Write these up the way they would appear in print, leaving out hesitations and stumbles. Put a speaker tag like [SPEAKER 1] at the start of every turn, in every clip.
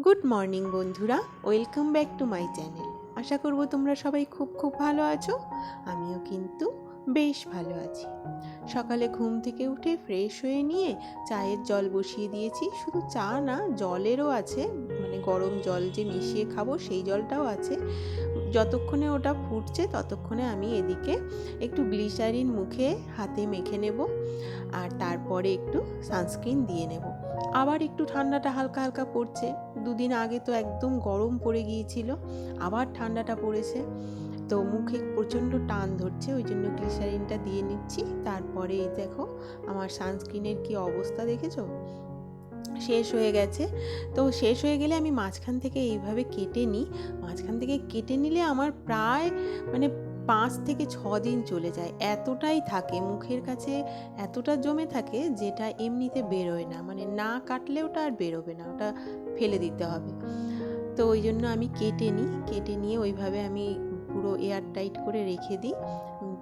[SPEAKER 1] Good morning বন্ধুরা, welcome back to my channel. আশা করব তোমরা সবাই খুব ভালো আছো। আমিও কিন্তু বেশ ভালো আছি। সকালে ঘুম থেকে উঠে ফ্রেশ হয়ে নিয়ে চায়ের জল বসিয়ে দিয়েছি। শুধু চা না, জলেরও আছে, মানে গরম জল যে মিশিয়ে খাবো সেই জলটাও আছে। যতক্ষণে ওটা ফুটছে ততক্ষণে আমি এদিকে একটু গ্লিসারিন মুখে হাতে মেখে নেব, আর তারপরে একটু সানস্ক্রিন দিয়ে নেব। আবার একটু ঠান্ডাটা হালকা হালকা পড়ছে। দুদিন আগে তো একদম গরম পড়ে গিয়েছিল, আবার ঠান্ডাটা পড়েছে, তো মুখে প্রচণ্ড টান ধরছে, ওই জন্য গ্লিসারিনটা দিয়ে নিচ্ছি। তারপরে এই দেখো আমার সানস্ক্রিনের কি অবস্থা, দেখেছো? শেষ হয়ে গেছে। তো শেষ হয়ে গেলে আমি মাঝখান থেকে এইভাবে কেটে নিই। মাঝখান থেকে কেটে নিলে আমার প্রায় মানে 5 থেকে 6 দিন চলে যায়, এতটাই থাকে মুখের কাছে, এতটা জমে থাকে যেটা এমনিতে বেরোয় না, মানে না কাটলে ওটা আর বেরোবে না, ওটা ফেলে দিতে হবে। তো ওই জন্য আমি কেটে নিই, কেটে নিয়ে ওইভাবে আমি পুরো এয়ার টাইট করে রেখে দিই।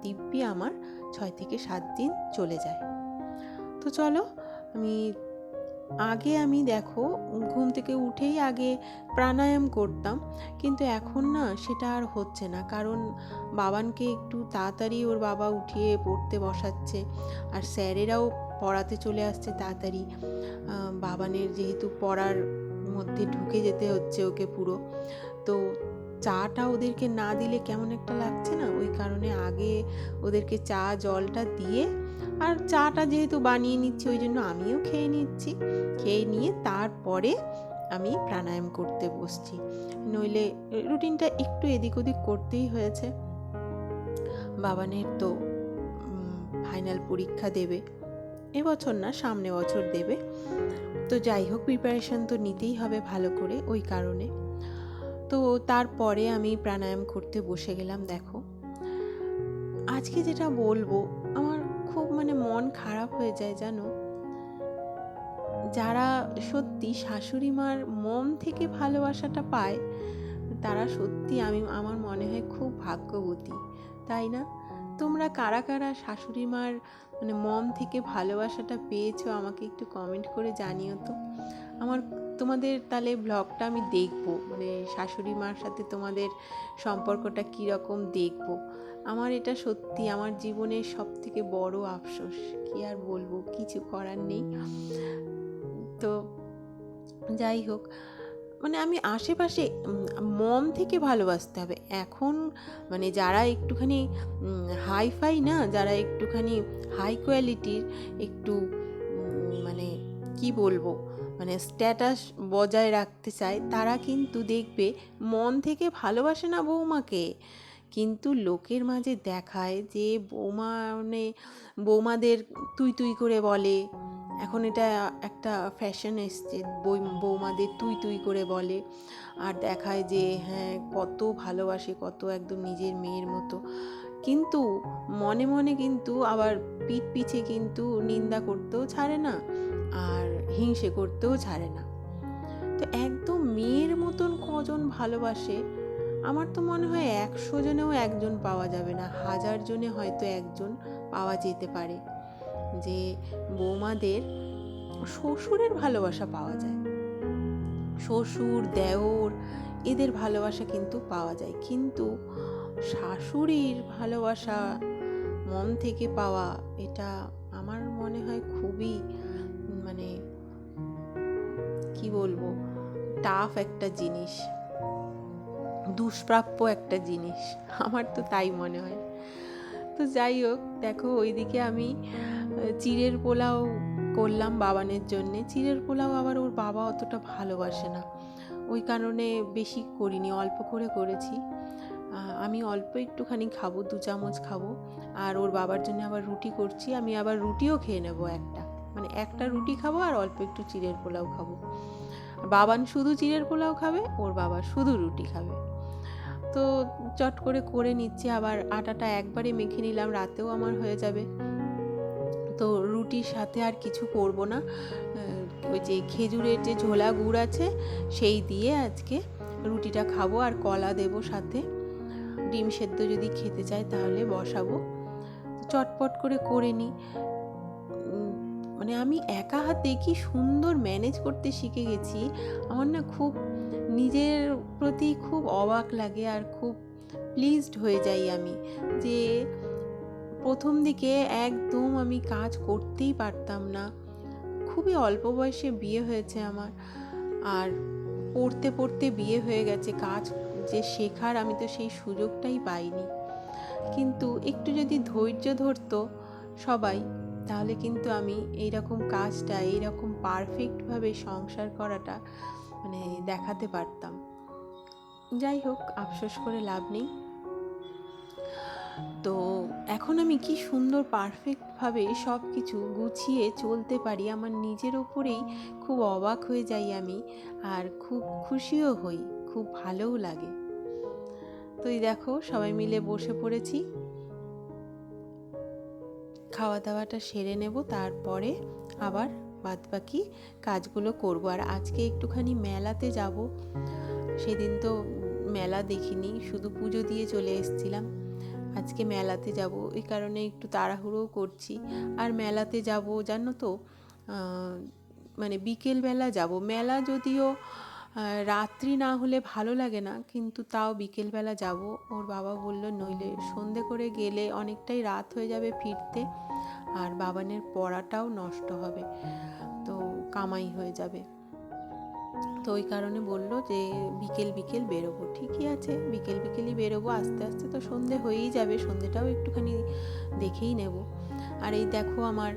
[SPEAKER 1] দিব্যি আমার 6 থেকে 7 দিন চলে যায়। তো চলো, আমি দেখো ঘুম থেকে উঠেই আগে প্রাণায়াম করতাম, কিন্তু এখন না সেটা আর হচ্ছে না, কারণ বাবানকে একটু তাড়াতাড়ি ওর বাবা উঠিয়ে পড়তে বসাচ্ছে, আর স্যারেরাও পড়াতে চলে আসছে তাড়াতাড়ি। বাবানের যেহেতু পড়ার মধ্যে ঢুকে যেতে হচ্ছে ওকে পুরো, তো চাটা ওদেরকে না দিলে কেমন একটা লাগছে না, ওই কারণে আগে ওদেরকে চা জলটা দিয়ে, আর চাটা যেহেতু বানিয়ে নিচ্ছি ওই জন্য আমিও খেয়ে নিচ্ছি। খেয়ে নিয়ে তারপরে আমি প্রাণায়াম করতে বসছি, নইলে রুটিনটা একটু এদিক ওদিক করতেই হয়েছে। বাবানের তো ফাইনাল পরীক্ষা দেবে, এবছর না সামনে বছর দেবে, তো যাই হোক প্রিপারেশন তো নিতেই হবে ভালো করে, ওই কারণে। তো তারপরে আমি প্রাণায়াম করতে বসে গেলাম। দেখো আজকে যেটা বলবো, আমার খুব মন খারাপ হয়ে যায় জানো। যারা সত্যি শাশুড়ি মার মন থেকে ভালোবাসাটা পায়, তারা সত্যি আমার মনে হয় খুব ভাগ্যবতী, তাই না? তোমরা কারা কারা শাশুড়ি মার মন থেকে ভালোবাসাটা পেয়েছো আমাকে একটু কমেন্ট করে জানিও তো। তোমাদের তাহলে ব্লগটা আমি দেখবো, শাশুড়ি মার সাথে তোমাদের সম্পর্কটা কীরকম দেখবো। আমার এটা সত্যি আমার জীবনের সব থেকে বড় আফসোস, কি আর বলবো, কিছু করার নেই। তো যাই হোক, আমি আশেপাশে মন থেকে ভালোবাসতে হবে এখন, যারা একটুখানি হাইফাই না, যারা একটুখানি হাই কোয়ালিটির, একটু কি বলবো, স্ট্যাটাস বজায় রাখতে চায়, তারা কিন্তু দেখবে মন থেকে ভালোবাসে না বৌমাকে, কিন্তু লোকের মাঝে দেখায় যে বৌমাদের তুই তুই করে বলে। এখন এটা একটা ফ্যাশন এসছে, বৌমাদের তুই তুই করে বলে, আর দেখায় যে হ্যাঁ কত ভালোবাসে, কত একদম নিজের মেয়ের মতো, কিন্তু মনে মনে কিন্তু আবার পিঠ পিছে কিন্তু নিন্দা করতেও ছাড়ে না, আর হিংসে করতেও ছাড়ে না। তো একদম মেয়ের মতন কজন ভালোবাসে, আমার তো মনে হয় 100 জনেও একজন পাওয়া যাবে না, 1000 জনে হয়তো একজন পাওয়া যেতে পারে, যে বৌমাদের শ্বশুরের ভালোবাসা পাওয়া যায়, শ্বশুর দেওর এদের ভালোবাসা কিন্তু পাওয়া যায়, কিন্তু শাশুড়ির ভালোবাসা মন থেকে পাওয়া, এটা আমার মনে হয় খুবই কি বলবো, টাফ একটা জিনিস, দুষ্প্রাপ্য একটা জিনিস, আমার তো তাই মনে হয়। তো যাই হোক, দেখো ওইদিকে আমি চিড়ের পোলাও করলাম বাবানের জন্যে। চিড়ের পোলাও আবার ওর বাবা অতটা ভালোবাসে না, ওই কারণে বেশি করিনি, অল্প করে করেছি। আমি অল্প একটুখানি খাবো, 2 চামচ খাবো, আর ওর বাবার জন্য আবার রুটি করছি। আমি আবার রুটিও খেয়ে নেবো, একটা রুটি খাবো আর অল্প একটু চিড়ের পোলাও খাবো। বাবান শুধু চিড়ের পোলাও খাবে, ওর বাবা শুধু রুটি খাবে। তো চট করে নিচ্ছি, আবার আটাটা একবারে মেখে নিলাম, রাতেও আমার হয়ে যাবে। তো রুটির সাথে আর কিছু করব না, ওই যে খেজুরের যে ঝোলা গুড় আছে সেই দিয়ে আজকে রুটিটা খাবো, আর কলা দেবো সাথে, ডিম সেদ্ধ যদি খেতে চাই তাহলে বসাবো। চটপট করে নিই। মানে আমি একা হাতে কি সুন্দর ম্যানেজ করতে শিখে গেছি। আমার না খুব নিজের প্রতি খুব অবাক লাগে আর খুব প্লিজড হয়ে যাই আমি, যে প্রথম দিকে একদম আমি কাজ করতেই পারতাম না। খুবই অল্প বয়সে বিয়ে হয়েছে আমার, আর পড়তে পড়তে বিয়ে হয়ে গেছে। কাজ যে শেখার আমি তো সেই সুযোগটাই পাইনি। কিন্তু একটু যদি ধৈর্য ধরতো সবাই, তাহলে কিন্তু আমি এইরকম কাজটা এইরকম পারফেক্টভাবে সংসার করাটা মানে দেখাতে পারতাম। যাই হোক, আফসোস করে লাভ নেই। তো এখন আমি কি সুন্দর পারফেক্টভাবে সব কিছু গুছিয়ে চলতে পারি, আমার নিজের ওপরেই খুব অবাক হয়ে যাই আমি, আর খুব খুশিও হই, খুব ভালোও লাগে। তো এই দেখো, সবাই মিলে বসে পড়েছি, খাওয়া দাওয়াটা সেরে নেব, তারপরে আবার বাদবাকি কাজগুলো করব। আর আজকে একটুখানি মেলাতে যাব। সেদিন তো মেলা দেখিনি, শুধু পুজো দিয়ে চলে এসেছিলাম। আজকে মেলাতে যাব, এই কারণে একটু তাড়াহুড়োও করছি। আর মেলাতে যাব জানো তো, মানে বিকেলবেলা যাব। মেলা যদিও রাত্রি না হলে ভালো লাগে না, কিন্তু তাও বিকেলবেলা যাব। ওর বাবা বলল নইলে সন্ধে করে গেলে অনেকটাই রাত হয়ে যাবে ফিরতে, আর বাবানের পড়াটাও নষ্ট হবে, তো কামাই হয়ে যাবে। তো ওই কারণে বলল যে বিকেল বিকেল বেরোবো। ঠিকই আছে, বিকেল বিকেলই বেরোবো, আস্তে আস্তে তো সন্ধে হয়েই যাবে, সন্ধেটাও একটুখানি দেখেই নেব। আর এই দেখো, আমার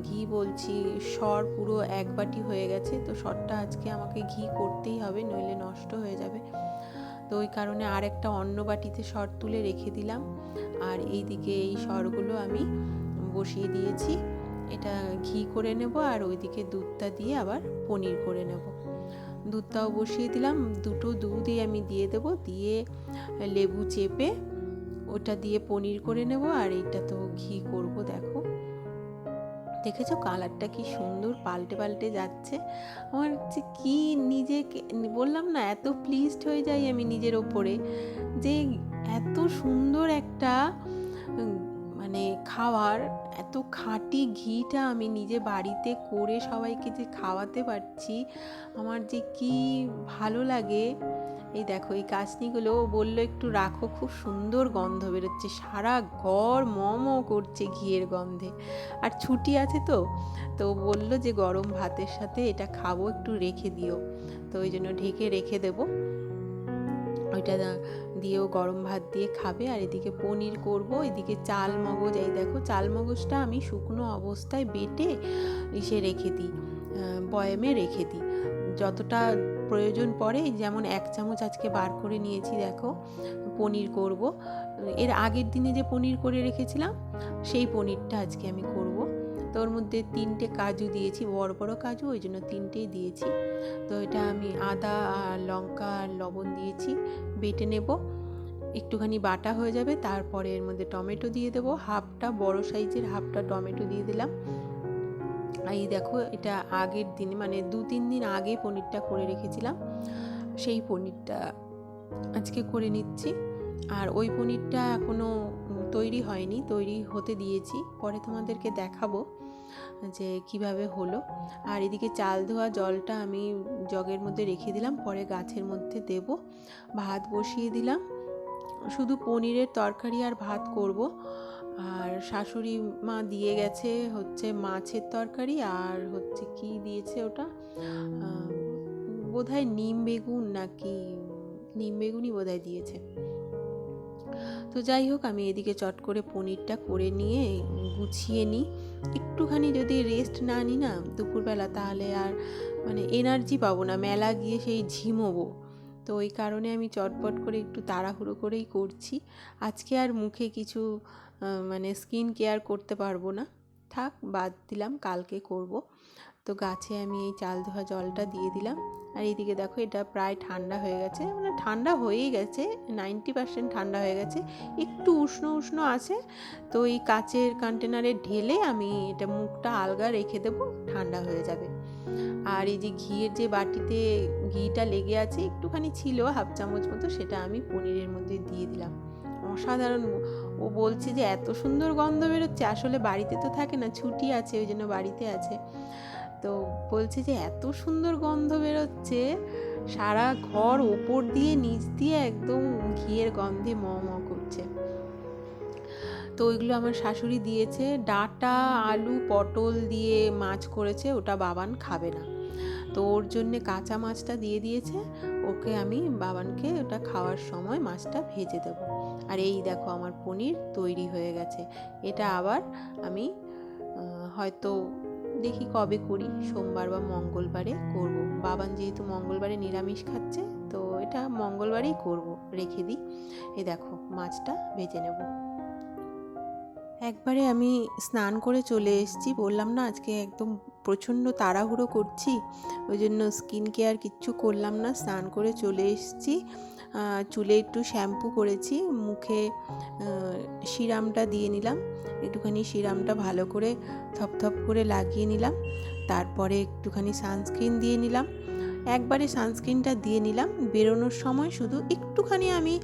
[SPEAKER 1] ঘি বলছি, সর পুরো এক বাটি হয়ে গেছে। তো সরটা আজকে আমাকে ঘি করতেই হবে, নইলে নষ্ট হয়ে যাবে। তো ওই কারণে আর একটা অন্য বাটিতে সর তুলে রেখে দিলাম। আর এইদিকে এই সরগুলো আমি বসিয়ে দিয়েছি, এটা ঘি করে নেব। আর ওইদিকে দুধটা দিয়ে আবার পনির করে নেব। দুধটাও বসিয়ে দিলাম, দুটো দুধই আমি দিয়ে দেবো, দিয়ে লেবু চেপে ওটা দিয়ে পনির করে নেব। আর এইটা তো ঘি করব। দেখেছো কালারটা কি সুন্দর পাল্টে পাল্টে যাচ্ছে। আমার যে কি নিজেকে বললাম না, এত প্লিজড হয়ে যাই আমি নিজের ওপরে, যে এত সুন্দর একটা মানে খাবার, এত খাঁটি ঘিটা আমি নিজে বাড়িতে করে সবাইকে যে খাওয়াতে পারছি, আমার যে কি ভালো লাগে। এই দেখো, এই কাশনিগুলো বললো একটু রাখো, খুব সুন্দর গন্ধ বেরোচ্ছে, সারা ঘর করছে ঘিয়ের গন্ধে। আর ছুটি আছে তো, তো বললো যে গরম ভাতের সাথে এটা খাবো, একটু রেখে দিও। তো ওই জন্য ঢেকে রেখে দেবো, ওইটা দিয়েও গরম ভাত দিয়ে খাবে। আর এদিকে পনির করব। এদিকে চাল মগজ, এই দেখো চাল মগজটা আমি শুকনো অবস্থায় বেটে রেখে দিই, বয়ামে রেখে দিই, যতটা প্রয়োজন পড়ে। যেমন 1 চামচ আজকে বার করে নিয়েছি, দেখো পনির করব। এর আগের দিনে যে পনির করে রেখেছিলাম, সেই পনিরটা আজকে আমি করব। তো ওর মধ্যে 3টে কাজু দিয়েছি, বড় বড় কাজু, ওই জন্য 3টেই দিয়েছি। তো এটা আমি আদা আর লঙ্কা আর লবণ দিয়েছি, বেটে নেব। একটুখানি বাটা হয়ে যাবে, তারপরে এর মধ্যে টমেটো দিয়ে দেবো, হাফটা বড় সাইজের হাফটা টমেটো দিয়ে দিলাম। এই দেখো, এটা আগের দিন মানে 2-3 দিন আগে পনিরটা করে রেখেছিলাম, সেই পনিরটা আজকে করে নিচ্ছি। আর ওই পনিরটা এখনও তৈরি হয়নি, তৈরি হতে দিয়েছি, পরে তোমাদেরকে দেখাবো যে কিভাবে হলো। আর এদিকে চাল ধোয়া জলটা আমি জগের মধ্যে রেখে দিলাম, পরে গাছের মধ্যে দেব। ভাত বসিয়ে দিলাম, শুধু পনিরের তরকারি আর ভাত করব। আর শাশুড়ি মা দিয়ে গেছে হচ্ছে মাছের তরকারি, আর হচ্ছে কি দিয়েছে ওটা, বোধহয় নিম বেগুন, নাকি নিম বেগুনই বোধহয় দিয়েছে। তো যাই হোক, আমি এদিকে চট করে পনিরটা করে নিয়ে গুছিয়ে নিই। একটুখানি যদি রেস্ট না নিই না দুপুরবেলা, তাহলে আর মানে এনার্জি পাবো না, মেলা গিয়ে সেই ঝিমোবো। তো ওই কারণে আমি চটপট করে একটু তাড়াহুড়ো করেই করছি। আজকে আর মুখে কিছু মানে স্কিন কেয়ার করতে পারবো না, থাক, বাদ দিলাম, কালকে করব। তো গাছে আমি এই চাল ধোয়া জলটা দিয়ে দিলাম। আর এইদিকে দেখো, এটা প্রায় ঠান্ডা হয়ে গেছে, মানে ঠান্ডা হয়েই গেছে, 90% ঠান্ডা হয়ে গেছে, একটু উষ্ণ উষ্ণ আছে। তো এই কাচের কন্টেনারে ঢেলে আমি এটা মুখটা আলগা রেখে দেবো, ঠান্ডা হয়ে যাবে। আর এই যে ঘিয়ের যে বাটিতে ঘিটা লেগে আছে, একটুখানি ছিল 1/2 চামচ মতো, সেটা আমি পনিরের মধ্যে দিয়ে দিলাম। অসাধারণ ও বলছে যে এত সুন্দর গন্ধ বেরোচ্ছে, আসলে বাড়িতে তো থাকে না, ছুটি আছে, ওই জন্য বাড়িতে আছে। তো বলছে যে এত সুন্দর গন্ধ বেরোচ্ছে, সারা ঘর ওপর দিয়ে নিচ দিয়ে একদম ঘিয়ের গন্ধে ম ম করছে। তো ওইগুলো আমার শাশুড়ি দিয়েছে। ডাঁটা, আলু, পটল দিয়ে মাছ করেছে, ওটা বাবান খাবে না, তো ওর জন্যে কাঁচা মাছটা দিয়ে দিয়েছে ওকে। আমি বাবানকে ওটা খাওয়ার সময় মাছটা ভেজে দেবো। আর এই দেখো আমার পনির তৈরি হয়ে গেছে। এটা আবার আমি হয়তো দেখি কবে করি, সোমবার বা মঙ্গলবারে করব। বাবান যেহেতু মঙ্গলবারে নিরামিষ খাচ্ছে, তো এটা মঙ্গলবারেই করব, রেখে দিই। এই দেখো মাছটা ভেজে নেব। একবারে আমি স্নান করে চলে এসেছি, বললাম না আজকে একদম প্রচণ্ড তাড়াহুড়ো করছি, ওই জন্য স্কিন কেয়ার কিচ্ছু করলাম না, স্নান করে চলে এসেছি। চুলে একটু শ্যাম্পু করেছি, মুখে সিরামটা দিয়ে নিলাম, একটুখানি সিরামটা ভালো করে থপথপ করে লাগিয়ে নিলাম, তারপরে একটুখানি সানস্ক্রিন দিয়ে নিলাম। একবারে সানস্ক্রিনটা দিয়ে নিলাম, বেরোনোর সময় শুধু একটুখানি আমি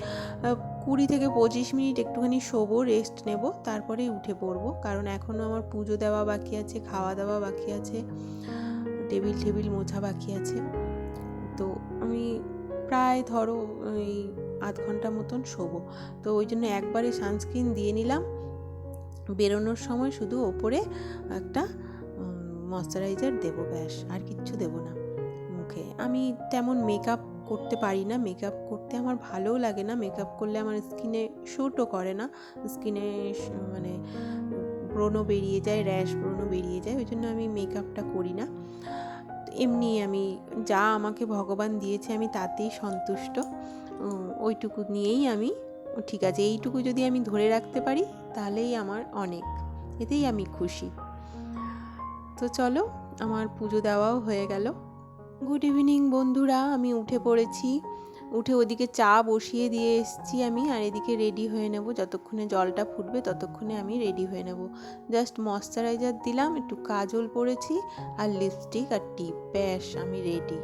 [SPEAKER 1] 20 থেকে 25 মিনিট একটুখানি শোবো, রেস্ট নেব, তারপরেই উঠে পড়বো, কারণ এখনও আমার পুজো দেওয়া বাকি আছে, খাওয়া দাওয়া বাকি আছে, টেবিল মোছা বাকি আছে। তো আমি প্রায় ধরো ওই আধ ঘন্টা মতন শোবো, তো ওই জন্য একবারে সানস্ক্রিন দিয়ে নিলাম। বেরোনোর সময় শুধু ওপরে একটা ময়শ্চারাইজার দেবো, ব্যাস, আর কিচ্ছু দেবো না মুখে। আমি তেমন মেকআপ করতে পারি না, মেকআপ করতে আমার ভালোও লাগে না, মেকআপ করলে আমার স্কিনে শ্যুটও করে না, স্কিনে মানে ব্রণ বেরিয়ে যায়, র্যাশ ব্রণ বেরিয়ে যায়, ওই জন্য আমি মেকআপটা করি না। এমনি আমি যা আমাকে ভগবান দিয়েছে আমি তাতেই সন্তুষ্ট, ওইটুকু নিয়েই আমি ঠিক আছে, এইটুকু যদি আমি ধরে রাখতে পারি তাহলেই আমার অনেক, এতেই আমি খুশি। তো চলো, আমার পুজো দেওয়াও হয়ে গেল। গুড ইভিনিং বন্ধুরা, আমি উঠে পড়েছি, উঠে ওদিকে চা বসিয়ে দিয়ে এসেছি আমি, আর এদিকে রেডি হয়ে নেব, যতক্ষণে জলটা ফুটবে ততক্ষণে আমি রেডি হয়ে নেব। জাস্ট ময়শ্চারাইজার দিলাম, একটু কাজল পরেছি আর লিপস্টিক আর টিপ, ব্যাস আমি রেডি।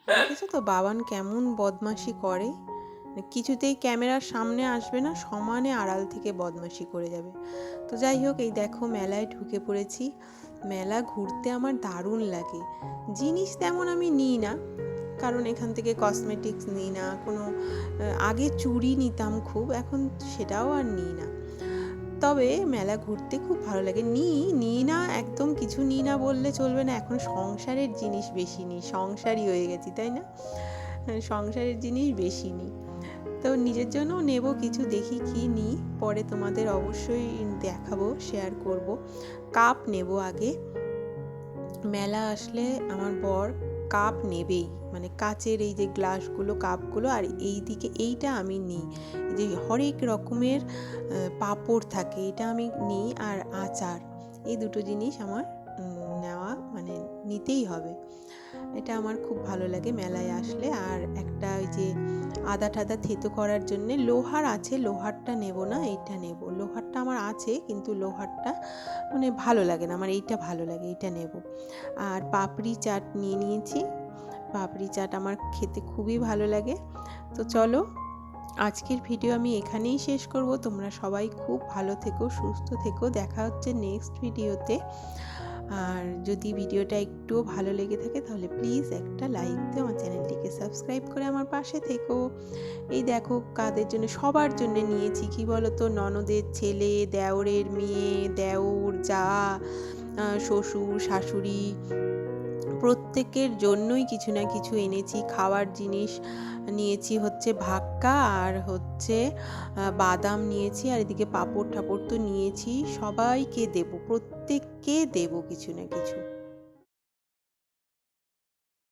[SPEAKER 1] দেখেছো তো বাবান কেমন বদমাশি করে, কিছুতেই ক্যামেরার সামনে আসবে না, সমানে আড়াল থেকে বদমাশি করে যাবে। তো যাই হোক, এই দেখো মেলায় ঢুকে পড়েছি। মেলা ঘুরতে আমার দারুণ লাগে, জিনিস তেমন আমি নিই না, কারণ এখান থেকে কসমেটিক্স নিই না কোনো। আগে চুড়ি নিতাম খুব, এখন সেটাও আর নিই না। তবে মেলা ঘুরতে খুব ভালো লাগে, নিই না একদম কিছু নিই না বললে চলবে না, এখন সংসারের জিনিস বেশি নিই, সংসারই হয়ে গেছি তাই না, সংসারের জিনিস বেশি নিই। তো নিজের জন্য নেব কিছু, দেখি কি নিই, পরে তোমাদের অবশ্যই দেখাবো, শেয়ার করব। কাপ নেব আগে, মেলা আসলে আমার বর কাপ নেবেই, মানে কাচের এই যে গ্লাসগুলো, কাপগুলো, আর এই দিকে এইটা আমি নিই, যে হরেক রকমের পাঁপড় থাকে, এটা আমি নিই, আর আচার, এই দুটো জিনিস আমার নেওয়া মানে নিতেই হবে, এটা আমার খুব ভালো লাগে মেলায় আসলে। আর একটা ওই যে আদা টাদা থেতো করার জন্যে লোহার আছে, লোহারটা নেব না, এইটা নেব, লোহারটা আমার আছে কিন্তু লোহারটা মানে ভালো লাগে না আমার, এইটা ভালো লাগে, এইটা নেব। আর পাপড়ি চাট নিয়ে নিয়েছি, পাপড়ি চাট আমার খেতে খুবই ভালো লাগে। তো চলো, আজকের ভিডিও আমি এখানেই শেষ করব। তোমরা সবাই খুব ভালো থেকো, সুস্থ থেকো, দেখা হচ্ছে নেক্সট ভিডিওতে। আর যদি ভিডিওটা একটুও ভালো লেগে থাকে তাহলে প্লিজ একটা লাইক দিও, আমার চ্যানেলটিকে সাবস্ক্রাইব করে আমার পাশে থেকো। এই দেখো কাদের জন্য, সবার জন্য নিয়েছি, কি বলো তো, ননদের ছেলে, দেওরের মেয়ে, দেওর, যা, শ্বশুর, শাশুড়ি, প্রত্যেকের জন্যই কিছু না কিছু এনেছি। খাওয়ার জিনিস নিয়েছি হচ্ছে ভাক্কা, আর হচ্ছে বাদাম নিয়েছি, আর এদিকে পাঁপড় ঠাপড় তো নিয়েছি, সবাইকে দেবো, প্রত্যেককে দেবো কিছু না কিছু।